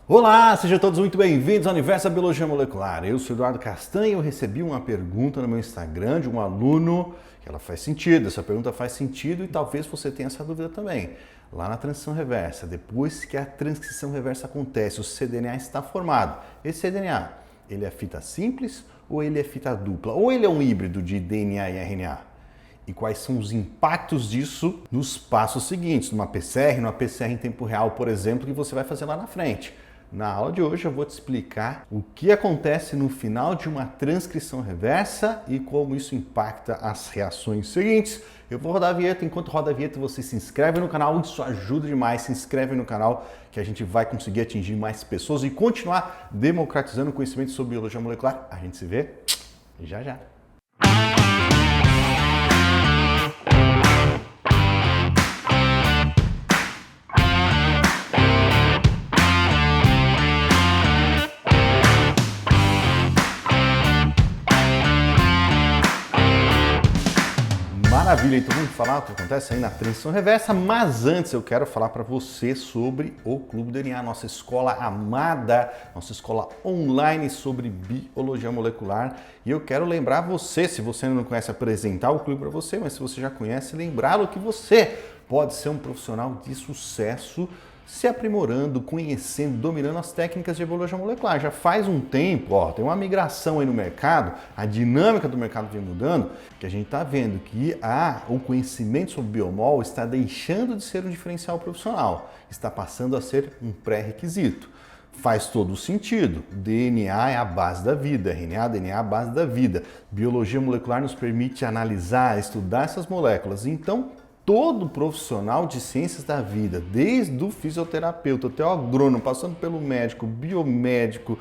Olá, sejam todos muito bem-vindos ao Universo da Biologia Molecular. Eu sou Eduardo Castanho e eu recebi uma pergunta no meu Instagram de um aluno que ela faz sentido, essa pergunta faz sentido e talvez você tenha essa dúvida também. Lá na transição reversa, depois que a transcrição reversa acontece, o cDNA está formado. Esse cDNA, ele é fita simples ou ele é fita dupla? Ou ele é um híbrido de DNA e RNA? E quais são os impactos disso nos passos seguintes, numa PCR em tempo real, por exemplo, que você vai fazer lá na frente. Na aula de hoje eu vou te explicar o que acontece no final de uma transcrição reversa e como isso impacta as reações seguintes. Eu vou rodar a vinheta, enquanto roda a vinheta você se inscreve no canal, isso ajuda demais, se inscreve no canal que a gente vai conseguir atingir mais pessoas e continuar democratizando o conhecimento sobre biologia molecular. A gente se vê já já. Maravilha, então vamos falar o que acontece aí na transição reversa, mas antes eu quero falar para você sobre o Clube DNA, nossa escola amada, nossa escola online sobre biologia molecular. E eu quero lembrar você, se você não conhece, apresentar o clube para você, mas se você já conhece, lembrá-lo que você pode ser um profissional de sucesso se aprimorando, conhecendo, dominando as técnicas de biologia molecular. Já faz um tempo, tem uma migração aí no mercado, a dinâmica do mercado vem mudando, que a gente está vendo que o conhecimento sobre biomol está deixando de ser um diferencial profissional, está passando a ser um pré-requisito. Faz todo o sentido. DNA é a base da vida, RNA, DNA é a base da vida. Biologia molecular nos permite analisar, estudar essas moléculas. Então, todo profissional de ciências da vida, desde o fisioterapeuta até o agrônomo, passando pelo médico, biomédico,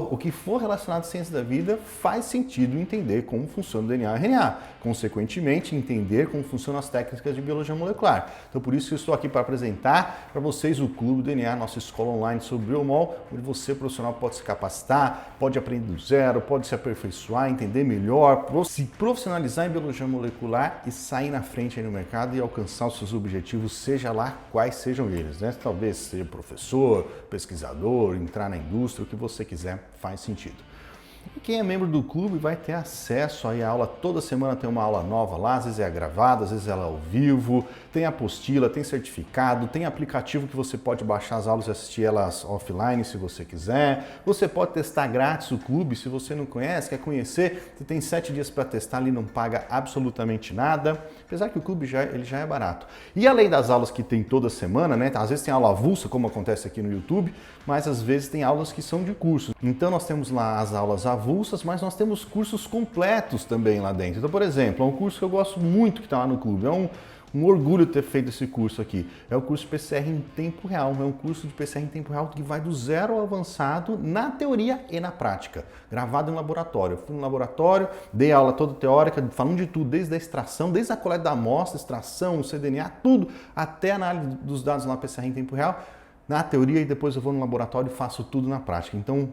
o que for relacionado à ciência da vida, faz sentido entender como funciona o DNA e o RNA. Consequentemente, entender como funcionam as técnicas de biologia molecular. Então, por isso que eu estou aqui para apresentar para vocês o Clube DNA, nossa escola online sobre biomol, onde você, profissional, pode se capacitar, pode aprender do zero, pode se aperfeiçoar, entender melhor, se profissionalizar em biologia molecular e sair na frente aí no mercado e alcançar os seus objetivos, seja lá quais sejam eles, né? Talvez ser professor, pesquisador, entrar na indústria, o que você quiser, faz sentido. E quem é membro do clube vai ter acesso aí à aula, toda semana tem uma aula nova lá, às vezes é gravada, às vezes ela é ao vivo, tem apostila, tem certificado, tem aplicativo que você pode baixar as aulas e assistir elas offline se você quiser. Você pode testar grátis o clube, se você não conhece, quer conhecer, você tem 7 dias para testar ali, não paga absolutamente nada, apesar que o clube ele já é barato. E além das aulas que tem toda semana, né, às vezes tem aula avulsa, como acontece aqui no YouTube, mas às vezes tem aulas que são de curso. Então nós temos lá as aulas avulsas, mas nós temos cursos completos também lá dentro. Então, por exemplo, é um curso que eu gosto muito que está lá no clube, é um orgulho ter feito esse curso aqui. É o curso de PCR em tempo real, é um curso de PCR em tempo real que vai do zero ao avançado na teoria e na prática, gravado em laboratório. Eu fui no laboratório, dei aula toda teórica, falando de tudo, desde a extração, desde a coleta da amostra, extração, o cDNA, tudo, até a análise dos dados na PCR em tempo real, na teoria, e depois eu vou no laboratório e faço tudo na prática. Então,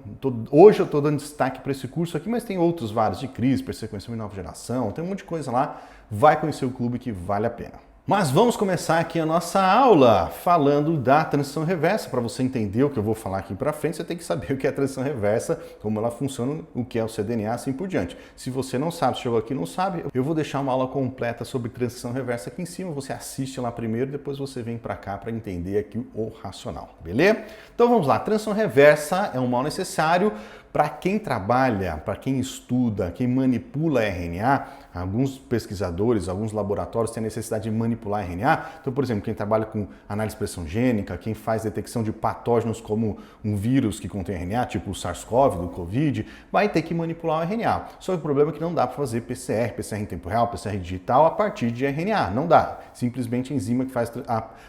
hoje eu estou dando destaque para esse curso aqui, mas tem outros vários de CRISPR, sequenciamento de nova geração, tem um monte de coisa lá. Vai conhecer o clube que vale a pena. Mas vamos começar aqui a nossa aula falando da transição reversa. Para você entender o que eu vou falar aqui para frente, você tem que saber o que é a transição reversa, como ela funciona, o que é o cDNA, assim por diante. Se você não sabe, chegou aqui e não sabe, eu vou deixar uma aula completa sobre transição reversa aqui em cima. Você assiste lá primeiro, depois você vem para cá para entender aqui o racional, beleza? Então vamos lá, transição reversa é um mal necessário para quem trabalha, para quem estuda, quem manipula RNA. Alguns pesquisadores, alguns laboratórios têm a necessidade de manipular RNA. Então, por exemplo, quem trabalha com análise de expressão gênica, quem faz detecção de patógenos como um vírus que contém RNA, tipo o SARS-CoV, do Covid, vai ter que manipular o RNA. Só que o problema é que não dá para fazer PCR em tempo real, PCR digital a partir de RNA. Não dá. Simplesmente a enzima que faz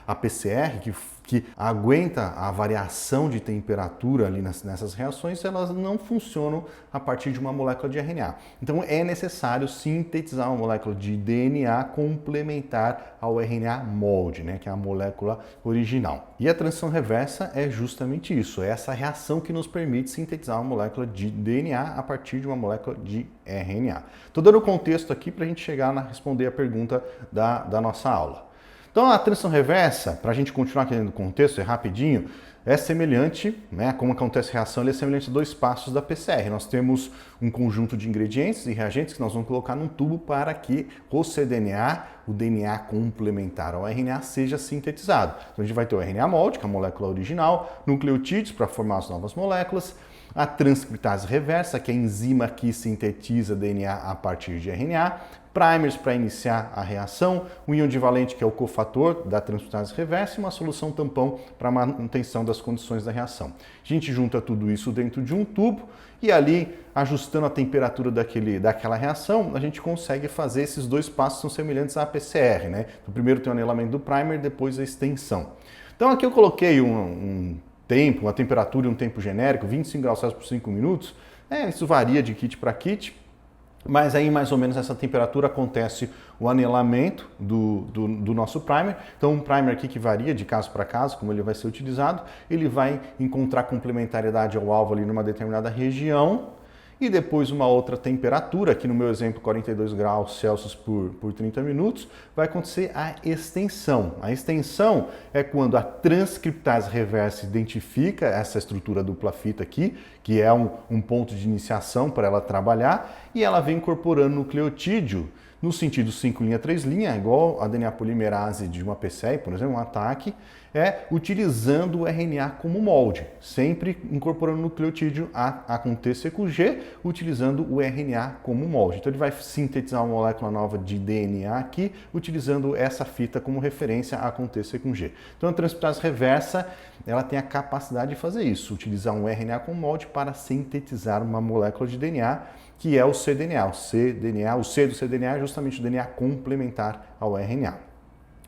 a PCR, que aguenta a variação de temperatura ali nessas reações, elas não funcionam a partir de uma molécula de RNA. Então é necessário sintetizar uma molécula de DNA complementar ao RNA molde, né, que é a molécula original. E a transição reversa é justamente isso, é essa reação que nos permite sintetizar uma molécula de DNA a partir de uma molécula de RNA. Estou dando contexto aqui para a gente chegar a responder a pergunta da nossa aula. Então a transição reversa, para a gente continuar aqui no contexto, é rapidinho, é semelhante, né, como acontece a reação, ele é semelhante a 2 passos da PCR. Nós temos um conjunto de ingredientes e reagentes que nós vamos colocar num tubo para que o cDNA, o DNA complementar ao RNA, seja sintetizado. Então a gente vai ter o RNA molde, que é a molécula original, nucleotídeos para formar as novas moléculas, a transcriptase reversa, que é a enzima que sintetiza DNA a partir de RNA, primers para iniciar a reação, o íon divalente, que é o cofator da transcriptase reversa, e uma solução tampão para manutenção das condições da reação. A gente junta tudo isso dentro de um tubo e ali, ajustando a temperatura daquela reação, a gente consegue fazer esses 2 passos que são semelhantes à PCR, né? Então, primeiro tem o anelamento do primer, depois a extensão. Então aqui eu coloquei uma temperatura e um tempo genérico, 25 graus Celsius por 5 minutos. Isso varia de kit para kit, mas aí mais ou menos essa temperatura acontece o anelamento do nosso primer. Então um primer aqui que varia de caso para caso, como ele vai ser utilizado, ele vai encontrar complementariedade ao alvo ali numa determinada região, e depois uma outra temperatura, aqui no meu exemplo 42 graus Celsius por 30 minutos, vai acontecer a extensão. A extensão é quando a transcriptase reversa identifica essa estrutura dupla fita aqui, que é um ponto de iniciação para ela trabalhar, e ela vem incorporando nucleotídeo no sentido 5' 3', igual a DNA polimerase de uma PCR, por exemplo, um ataque, utilizando o RNA como molde, sempre incorporando nucleotídeo A com T seco G, utilizando o RNA como molde. Então ele vai sintetizar uma molécula nova de DNA aqui, utilizando essa fita como referência A com T seco G. Então a transcriptase reversa, ela tem a capacidade de fazer isso, utilizar um RNA como molde para sintetizar uma molécula de DNA, que é o cDNA. O C do cDNA é justamente o DNA complementar ao RNA.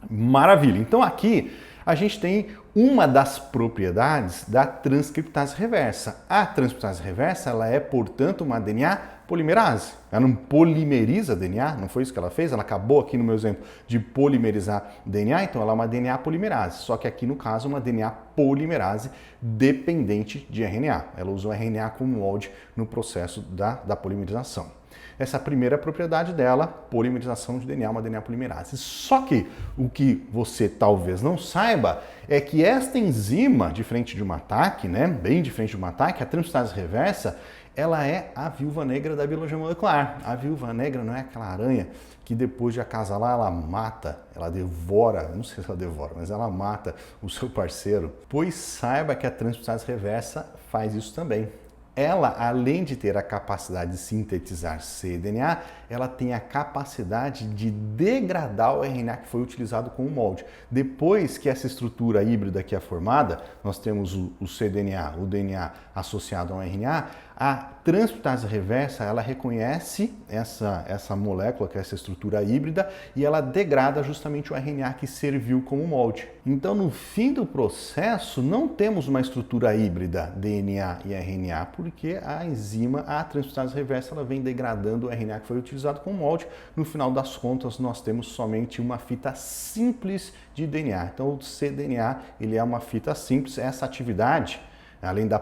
Maravilha! Então aqui a gente tem uma das propriedades da transcriptase reversa. A transcriptase reversa, ela é, portanto, uma DNA polimerase. Ela não polimeriza DNA, não foi isso que ela fez? Ela acabou aqui no meu exemplo de polimerizar DNA, então ela é uma DNA polimerase. Só que aqui no caso é uma DNA polimerase dependente de RNA. Ela usa o RNA como molde no processo da polimerização. Essa é a primeira propriedade dela, polimerização de DNA, uma DNA polimerase. Só que o que você talvez não saiba é que esta enzima, diferente de um ataque, né, bem diferente de um ataque, a transcriptase reversa, ela é a viúva negra da biologia molecular. A viúva negra não é aquela aranha que depois de acasalar ela mata, ela devora, não sei se ela devora, mas ela mata o seu parceiro. Pois saiba que a transcriptase reversa faz isso também. Ela, além de ter a capacidade de sintetizar cDNA, ela tem a capacidade de degradar o RNA que foi utilizado como molde. Depois que essa estrutura híbrida aqui é formada, nós temos o cDNA, o DNA associado ao RNA, a transcriptase reversa, ela reconhece essa molécula, que é essa estrutura híbrida, e ela degrada justamente o RNA que serviu como molde. Então, no fim do processo, não temos uma estrutura híbrida DNA e RNA, porque a enzima, a transcriptase reversa, ela vem degradando o RNA que foi utilizado como molde. No final das contas, nós temos somente uma fita simples de DNA. Então, o cDNA, ele é uma fita simples. Essa atividade, além da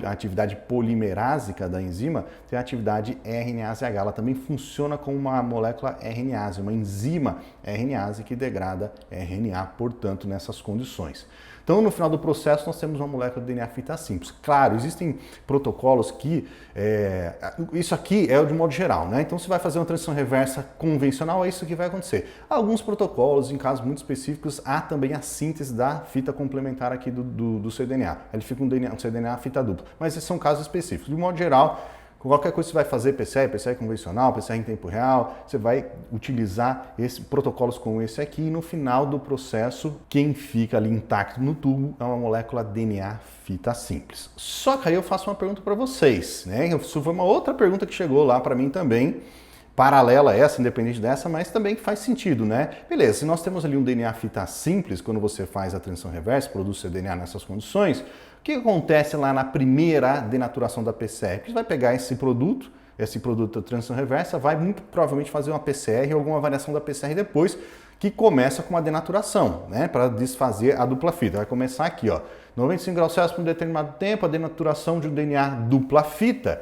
atividade polimerásica da enzima, tem a atividade RNase H. Ela também funciona como uma molécula RNase, uma enzima RNase que degrada RNA, portanto, nessas condições. Então, no final do processo, nós temos uma molécula de DNA fita simples. Claro, existem protocolos que... isso aqui é o de modo geral, né? Então, você vai fazer uma transição reversa convencional, é isso que vai acontecer. Alguns protocolos, em casos muito específicos, há também a síntese da fita complementar aqui do cDNA. Ele fica um cDNA fita dupla. Mas esses são casos específicos. De modo geral, qualquer coisa que você vai fazer, PCR convencional, PCR em tempo real, você vai utilizar protocolos como esse aqui, e no final do processo, quem fica ali intacto no tubo é uma molécula DNA fita simples. Só que aí eu faço uma pergunta para vocês, né? Isso foi uma outra pergunta que chegou lá para mim também, paralela a essa, independente dessa, mas também que faz sentido, né? Beleza, se nós temos ali um DNA fita simples, quando você faz a transição reversa, produz cDNA nessas condições, o que acontece lá na primeira denaturação da PCR? Você vai pegar esse produto da transição reversa, vai muito provavelmente fazer uma PCR ou alguma variação da PCR depois, que começa com uma denaturação, né? Para desfazer a dupla fita. Vai começar aqui, ó, 95 graus Celsius por um determinado tempo, a denaturação de um DNA dupla fita.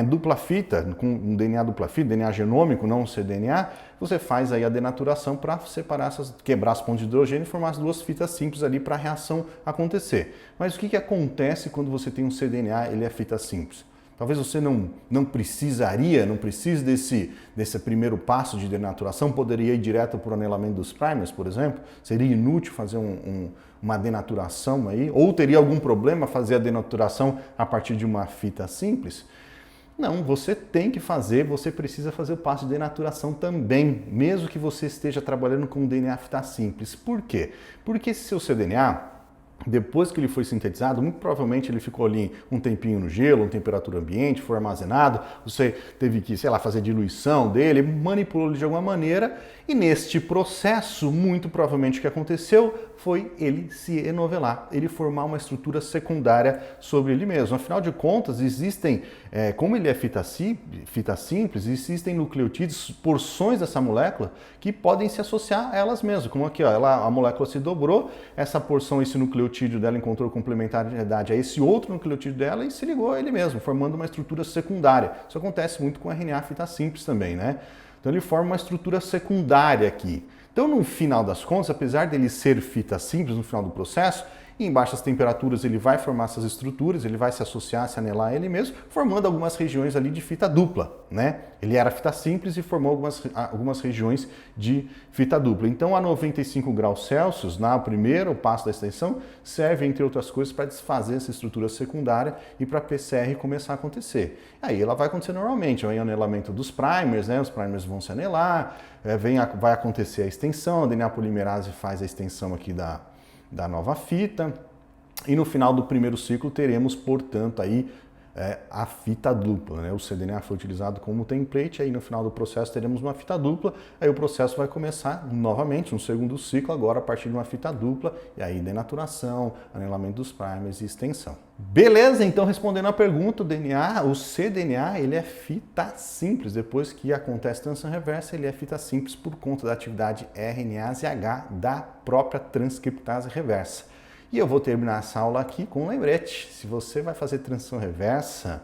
Dupla fita, com um DNA dupla fita, DNA genômico, não um cDNA, você faz aí a denaturação para separar quebrar as pontes de hidrogênio e formar as duas fitas simples ali para a reação acontecer. Mas o que acontece quando você tem um cDNA, ele é fita simples? Talvez você não precise desse primeiro passo de denaturação, poderia ir direto para o anelamento dos primers, por exemplo? Seria inútil fazer uma denaturação aí? Ou teria algum problema fazer a denaturação a partir de uma fita simples? Não, você precisa fazer o passo de denaturação também, mesmo que você esteja trabalhando com DNA fita simples. Por quê? Porque esse seu cDNA, depois que ele foi sintetizado, muito provavelmente ele ficou ali um tempinho no gelo, em temperatura ambiente, foi armazenado, você teve que, sei lá, fazer diluição dele, manipulou ele de alguma maneira, e neste processo, muito provavelmente o que aconteceu foi ele se enovelar, ele formar uma estrutura secundária sobre ele mesmo. Afinal de contas, existem, como ele é fita simples, existem nucleotídeos, porções dessa molécula, que podem se associar a elas mesmas. Como aqui, ó, a molécula se dobrou, essa porção, esse nucleotídeo dela encontrou complementariedade a esse outro nucleotídeo dela e se ligou a ele mesmo, formando uma estrutura secundária. Isso acontece muito com RNA fita simples também, né? Então ele forma uma estrutura secundária aqui. Então, no final das contas, apesar dele ser fita simples no final do processo, em baixas temperaturas ele vai formar essas estruturas, ele vai se associar, se anelar a ele mesmo, formando algumas regiões ali de fita dupla, né? Ele era fita simples e formou algumas regiões de fita dupla. Então, a 95 graus Celsius, no primeiro passo da extensão, serve, entre outras coisas, para desfazer essa estrutura secundária e para a PCR começar a acontecer. Aí ela vai acontecer normalmente, vem o anelamento dos primers, né? Os primers vão se anelar, vai acontecer a extensão, a DNA polimerase faz a extensão aqui da nova fita, e no final do primeiro ciclo teremos, portanto, aí a fita dupla, né? O cDNA foi utilizado como template, aí no final do processo teremos uma fita dupla, aí o processo vai começar novamente, no segundo ciclo, agora a partir de uma fita dupla, e aí denaturação, anelamento dos primers e extensão. Beleza? Então, respondendo a pergunta, o cDNA, ele é fita simples. Depois que acontece transição reversa, ele é fita simples por conta da atividade RNase H da própria transcriptase reversa. E eu vou terminar essa aula aqui com um lembrete. Se você vai fazer transição reversa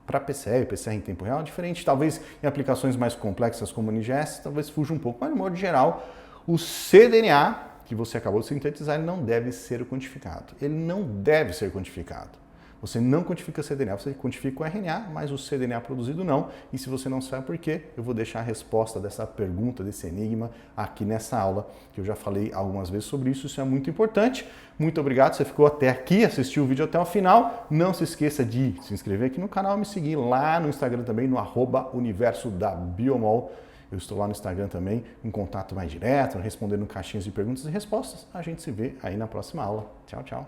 para PCR em tempo real, diferente, talvez em aplicações mais complexas como o NGS, talvez fuja um pouco, mas de modo geral, o cDNA que você acabou de sintetizar, ele não deve ser quantificado. Ele não deve ser quantificado. Você não quantifica cDNA, você quantifica o RNA, mas o cDNA produzido não. E se você não sabe por quê, eu vou deixar a resposta dessa pergunta, desse enigma, aqui nessa aula, que eu já falei algumas vezes sobre isso. Isso é muito importante. Muito obrigado, você ficou até aqui, assistiu o vídeo até o final. Não se esqueça de se inscrever aqui no canal e me seguir lá no Instagram também, no @universo_da_biomol. Eu estou lá no Instagram também, em contato mais direto, respondendo caixinhas de perguntas e respostas. A gente se vê aí na próxima aula. Tchau, tchau.